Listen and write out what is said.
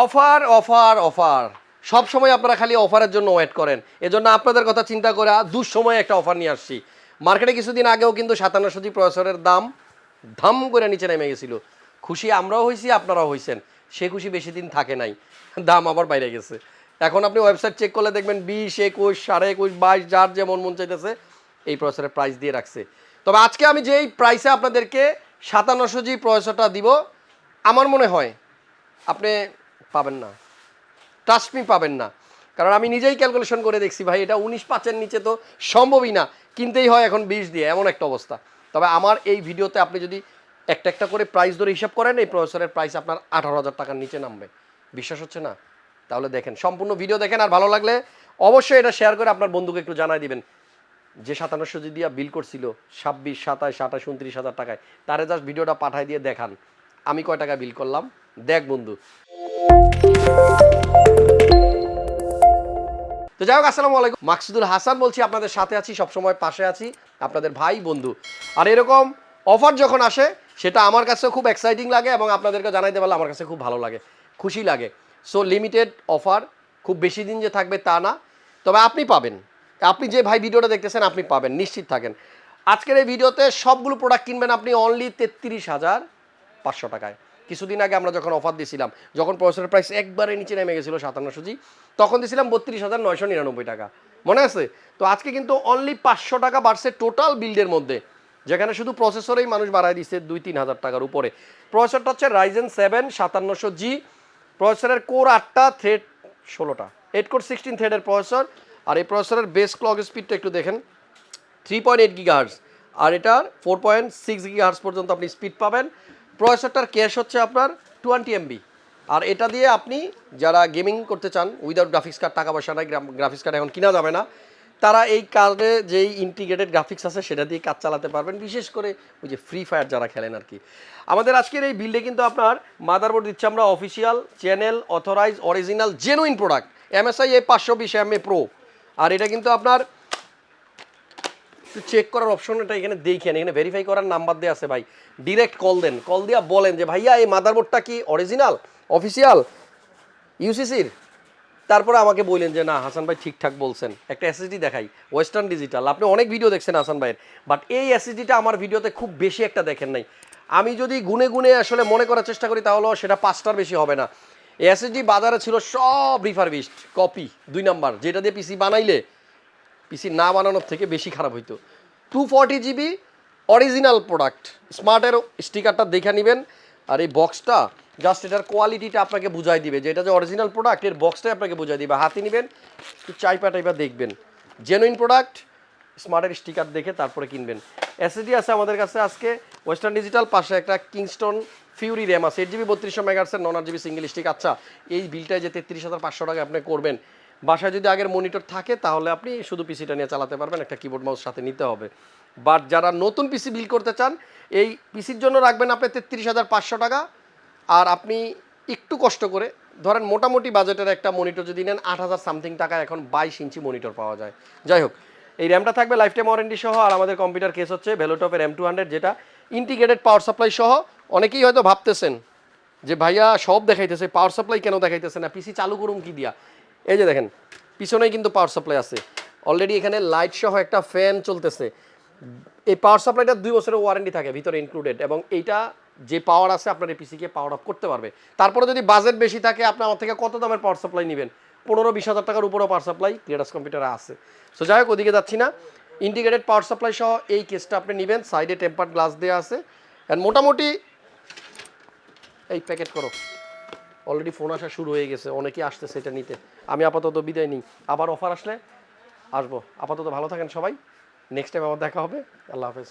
Offer offer offer, সব সময় আপনারা খালি অফারের জন্য ওয়েট করেন, এজন্য আপনাদের কথা চিন্তা করে দুঃসময়ে একটা অফার নিয়ে আসছি। মার্কেটে কিছুদিন আগেও কিন্তু 5700 প্রসেসরের দাম ধাম করে নিচে নেমে গেছিল। খুশি আমরাও হয়েছি, আপনারাও হয়েছেন। সে খুশি বেশি দিন থাকে নাই, দাম আবার বাইরে গেছে। এখন আপনি ওয়েবসাইট চেক করলে দেখবেন 20, 21, 21.5, 22, যার যেমন মন চাইতেছে এই প্রসেসরের প্রাইস দিয়ে রাখছে। তবে আজকে আমি যেই প্রাইসে আপনাদেরকে 5700 প্রসেসরটা দিব, আমার মনে হয় আপনি পাবেন না, ট্রাস্ট মি পাবেন না। কারণ আমি নিজেই ক্যালকুলেশন করে দেখছি ভাই, এটা 19.5-এর নিচে তো সম্ভবই না, কিনতেই হয় এখন 20 দিয়ে, এমন একটা অবস্থা। তবে আমার এই ভিডিওতে আপনি যদি একটা একটা করে প্রাইস ধরে হিসাব করেন, এই প্রসেসরের প্রাইস আপনার 18,000 টাকার নিচে নামবে। বিশ্বাস হচ্ছে না? তাহলে দেখেন, সম্পূর্ণ ভিডিও দেখেন, আর ভালো লাগলে অবশ্যই এটা শেয়ার করে আপনার বন্ধুকে একটু জানাই দিবেন। যে 5700 দিয়া বিল করছিল 26, 27, 28, 29,000 টাকায়, তারে জাস্ট ভিডিওটা পাঠাই দিয়ে দেখান আমি কয় টাকা বিল করলাম, দেখ বন্ধু। তো যাই হোক, আসসালামু আলাইকুম, মাকসুদুল হাসান বলছি, আপনাদের সাথে আছি, সবসময় পাশে আছি, আপনাদের ভাই বন্ধু। আর এরকম অফার যখন আসে সেটা আমার কাছেও খুব এক্সাইটিং লাগে এবং আপনাদেরকে জানাইতে পারলে আমার কাছে খুব ভালো লাগে, খুশি লাগে। সো লিমিটেড অফার, খুব বেশি দিন যে থাকবে তা না, তবে আপনি পাবেন। আপনি যে ভাই ভিডিওটা দেখতেছেন আপনি পাবেন, নিশ্চিত থাকেন। আজকের এই ভিডিওতে সবগুলো প্রোডাক্ট কিনবেন আপনি অনলি 33,500 টাকায়। কিছুদিন আগে আমরা যখন অফার দিয়েছিলাম, যখন প্রসেসরের প্রাইস একবারে নিচে নেমে গেছিলো 5700, তখন দিয়েছিলাম 32,999 টাকা, মনে আছে? তো আজকে কিন্তু অনলি 500 টাকা বাড়ছে টোটাল বিল্ডের মধ্যে, যেখানে শুধু প্রসেসরেই মানুষ বাড়ায় দিচ্ছে 2-3 হাজার টাকার উপরে। প্রসেসরটা হচ্ছে Ryzen 7 5700G, প্রসেসরের কোর 8টা, থ্রেড 16টা, 8 কোর 16 থ্রেডের প্রসেসর। আর এই প্রসেসরের বেস ক্লক স্পিডটা একটু দেখেন, 3.8 GHz, আর এটার 4.6 GHz পর্যন্ত আপনি স্পিড পাবেন। প্রসেসরটার ক্যাশ হচ্ছে আপনার 20 MB। আর এটা দিয়ে আপনি যারা গেমিং করতে চান উইদাউট গ্রাফিক্স কার্ড, টাকা পয়সা নাই, গ্রাফিক্স কার্ড এখন কিনা যাবে না, তারা এই কার্ডে যেই ইন্টিগ্রেটেড গ্রাফিক্স আছে সেটা দিয়ে কাজ চালাতে পারবেন, বিশেষ করে ওই যে ফ্রি ফায়ার যারা খেলেন আর কি। আমাদের আজকের এই বিল্ডে কিন্তু আপনার মাদারবোর্ড দিচ্ছে আমরা official, channel, authorise, original, genuine product, MSI A520 Pro। আর এটা কিন্তু আপনার চেক করার অপশন, এটা এখানে দেখেন, এখানে ভেরিফাই করার নাম্বার দেওয়া আছে ভাই, ডিরেক্ট কল দেন, কল দিয়া বলেন যে ভাইয়া এই মাদারবোর্ডটা কি অরিজিনাল, অফিসিয়াল, ইউসিসির। তারপরে আমাকে বললেন যে না হাসান ভাই ঠিকঠাক বলছেন, একটা এসএসডি দেখাই, ওয়েস্টার্ন ডিজিটাল। আপনি অনেক ভিডিও দেখছেন হাসান ভাইয়ের, বাট এই এসএসডিটা আমার ভিডিওতে খুব বেশি একটা দেখেন নাই। আমি যদি গুনে গুনে আসলে মনে করার চেষ্টা করি তাহলে সেটা 5টার বেশি হবে না। এই এসএসডি বাজারে ছিল সব রিফারবিশড কপি, 2 নাম্বার, যেটা দিয়ে পিসি বানাইলে পিসি না বানানোর থেকে বেশি খারাপ হইতো। 240 GB অরিজিনাল প্রোডাক্ট, স্মার্টের স্টিকারটা দেখে নেবেন। আর এই বক্সটা জাস্ট এটার কোয়ালিটিটা আপনাকে বুঝাই দিবে যে এটা যে অরিজিনাল প্রোডাক্ট, এর বক্সটাই আপনাকে বুঝাই দিবে। হাতে নেবেন, একটু চাইপা টাইপা দেখবেন, জেনুইন প্রোডাক্ট, স্মার্টের স্টিকার দেখে তারপরে কিনবেন। এসএসডি আছে আমাদের কাছে আজকে ওয়েস্টার্ন ডিজিটাল, পাশে একটা কিংস্টন ফিউরি র্যাম আছে 8GB 3200 MHz, 9GB single stick. আচ্ছা, এই বিলটায় যে 33,500 টাকা আপনি করবেন, বাসায় যদি আগের মনিটর থাকে তাহলে আপনি শুধু পিসিটা নিয়ে চালাতে পারবেন, একটা কিবোর্ড মাউস সাথে নিতে হবে। বাট যারা নতুন পিসি বিল করতে চান, এই পিসির জন্য রাখবেন আপনি 33,500 টাকা। আর আপনি একটু কষ্ট করে ধরেন মোটামুটি বাজেটের একটা মনিটর যদি নেন 8,000 সামথিং টাকা এখন 22 ইঞ্চি মনিটর পাওয়া যায়। যাই হোক, এই র্যামটা থাকবে লাইফ টাইম ওয়ারেন্টি সহ। আর আমাদের কম্পিউটার কেস হচ্ছে ভ্যালুটপের M200, যেটা ইন্টিগ্রেটেড পাওয়ার সাপ্লাই সহ। অনেকেই হয়তো ভাবতেছেন যে ভাইয়া সব দেখাইতেছে, পাওয়ার সাপ্লাই কেন দেখাইতেছে না, পিসি চালু করুন কি দিয়া। এই যে দেখেন পিছনেই কিন্তু পাওয়ার সাপ্লাই আছে অলরেডি, এখানে লাইট সহ একটা ফ্যান চলতেছে। এই পাওয়ার সাপ্লাইটা 2 বছরের ওয়ারেন্টি থাকে ভিতরে ইনক্লুডেড, এবং এইটা যে পাওয়ার আছে আপনার এই পিসিকে পাওয়ার অফ করতে পারবে। তারপরে যদি বাজেট বেশি থাকে আপনি আমার থেকে কত দামের পাওয়ার সাপ্লাই নেবেন, 15-20 হাজার টাকার উপরেও পাওয়ার সাপ্লাই ক্রিয়েটাস কম্পিউটারে আছে। সো যাই হোক, ওদিকে যাচ্ছি না। ইন্টিগ্রেটেড পাওয়ার সাপ্লাই সহ এই কেসটা আপনি নেবেন, সাইডে টেম্পার্ড গ্লাস দেওয়া আছে। অ্যান্ড মোটামুটি এই প্যাকেট করো, অলরেডি ফোন আসা শুরু হয়ে গেছে, অনেকেই আসতেছে এটা নিতে। আমি আপাতত বিদায় নিই, আবার অফার আসলে আসবো। আপাতত ভালো থাকেন সবাই, নেক্সট টাইম আবার দেখা হবে, আল্লাহ হাফেজ।